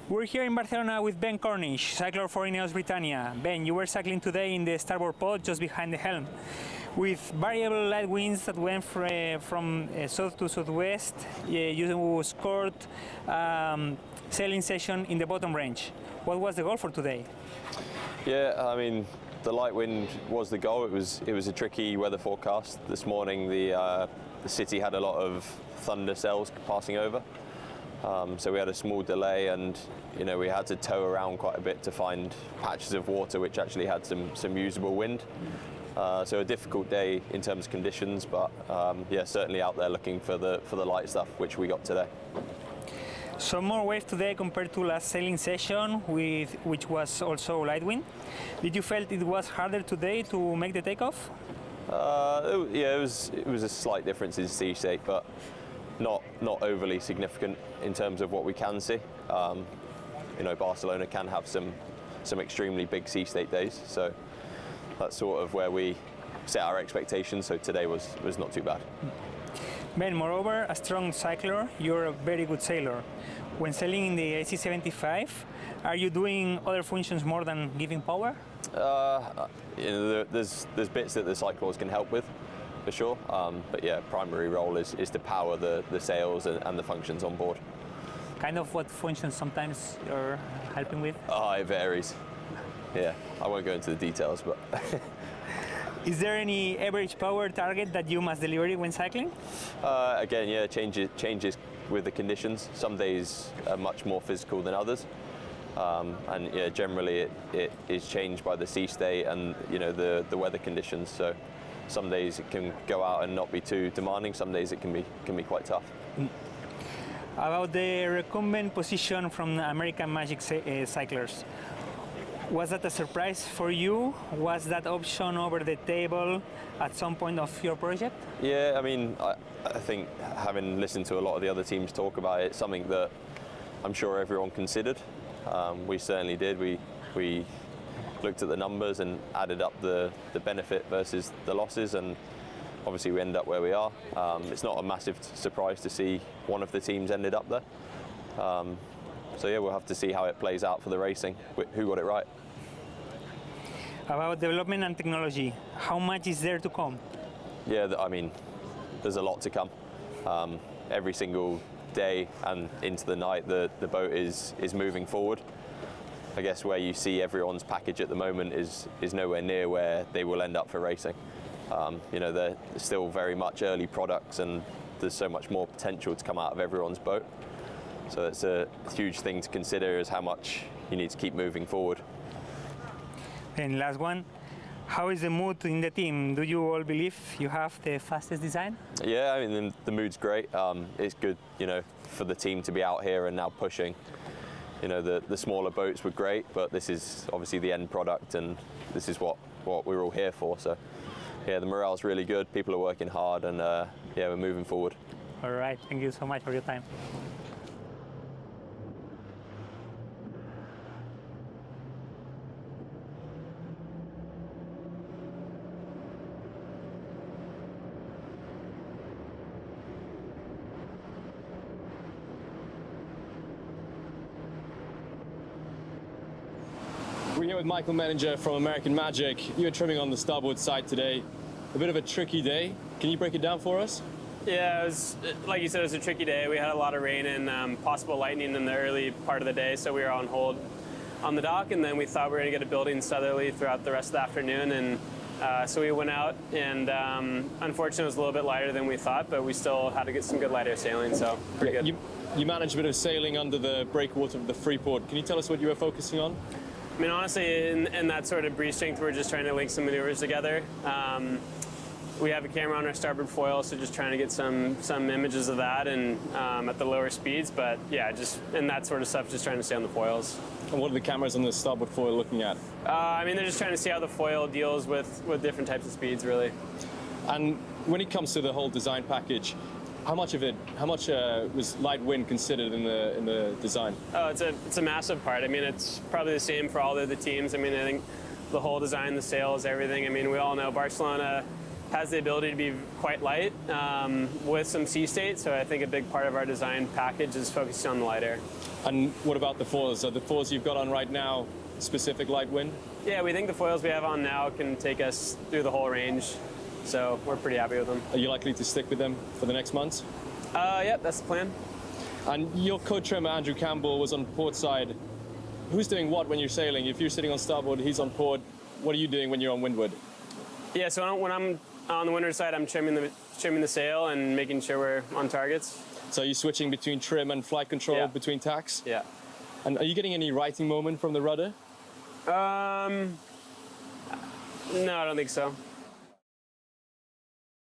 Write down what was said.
We're here in Barcelona with Ben Cornish, cycler for Ineos Britannia. Ben, you were cycling today in the starboard pod just behind the helm. With variable light winds that went from south to southwest, you scored sailing session in the bottom range. What was the goal for today? Yeah, I mean, the light wind was the goal. It was a tricky weather forecast. This morning the city had a lot of thunder cells passing over. So we had a small delay, and we had to tow around quite a bit to find patches of water which actually had some usable wind. So a difficult day in terms of conditions, but yeah, certainly out there looking for the light stuff, which we got today. Some more wave today compared to last sailing session, which was also light wind. Did you felt it was harder today to make the takeoff? Yeah, it was a slight difference in sea state, but not overly significant in terms of what we can see. Barcelona can have some extremely big sea state days, so that's sort of where we set our expectations. So today was not too bad. Ben, moreover, a strong cycler, you're a very good sailor. When sailing in the AC75, are you doing other functions more than giving power? There's bits that the cyclors can help with, for sure. But yeah, primary role is to power the sails and the functions on board. Kind of what functions sometimes you're helping with? It varies. Yeah, I won't go into the details, but. Is there any average power target that you must deliver when cycling? Again, yeah, changes with the conditions. Some days are much more physical than others. And yeah, generally it is changed by the sea state and the weather conditions. So some days it can go out and not be too demanding. Some days it can be quite tough. About the recumbent position from American Magic cyclers, was that a surprise for you? Was that option over the table at some point of your project? Yeah, I mean, I think having listened to a lot of the other teams talk about it, it's something that I'm sure everyone considered. We certainly did. We looked at the numbers and added up the benefit versus the losses, and obviously we ended up where we are. It's not a massive surprise to see one of the teams ended up there. So yeah, we'll have to see how it plays out for the racing, who got it right. About development and technology, how much is there to come? Yeah, I mean, there's a lot to come. Every single day and into the night, the boat is moving forward. I guess where you see everyone's package at the moment is nowhere near where they will end up for racing. They're still very much early products, and there's so much more potential to come out of everyone's boat. So it's a huge thing to consider, is how much you need to keep moving forward. And last one, how is the mood in the team? Do you all believe you have the fastest design? Yeah, I mean, the mood's great. It's good, for the team to be out here and now pushing. The smaller boats were great, but this is obviously the end product, and this is what we're all here for. So yeah, the morale's really good. People are working hard, and yeah, we're moving forward. All right, thank you so much for your time. We're here with Michael Menninger from American Magic. You're trimming on the starboard side today. A bit of a tricky day. Can you break it down for us? Yeah, it was, like you said, it was a tricky day. We had a lot of rain and possible lightning in the early part of the day, so we were on hold on the dock, and then we thought we were going to get a building southerly throughout the rest of the afternoon, and so we went out, and unfortunately it was a little bit lighter than we thought, but we still had to get some good light air sailing, so pretty good. You managed a bit of sailing under the breakwater of the Freeport. Can you tell us what you were focusing on? I mean, honestly, in that sort of breeze strength, we're just trying to link some maneuvers together. We have a camera on our starboard foil, so just trying to get some images of that and at the lower speeds. But yeah, just in that sort of stuff, just trying to stay on the foils. And what are the cameras on the starboard foil looking at? I mean, they're just trying to see how the foil deals with different types of speeds, really. And when it comes to the whole design package, how much was light wind considered in the design? Oh, it's a massive part. I mean, it's probably the same for all the other teams. I mean, I think the whole design, the sails, everything. I mean, we all know Barcelona has the ability to be quite light with some sea state. So I think a big part of our design package is focusing on the light air. And what about the foils? Are the foils you've got on right now specific light wind? Yeah, we think the foils we have on now can take us through the whole range. So we're pretty happy with them. Are you likely to stick with them for the next months? Yep, that's the plan. And your co-trimmer, Andrew Campbell, was on port side. Who's doing what when you're sailing? If you're sitting on starboard, he's on port. What are you doing when you're on windward? Yeah, so when I'm on the windward side, I'm trimming the sail and making sure we're on targets. So are you switching between trim and flight control, Yeah. between tacks? Yeah. And are you getting any righting moment from the rudder? No, I don't think so.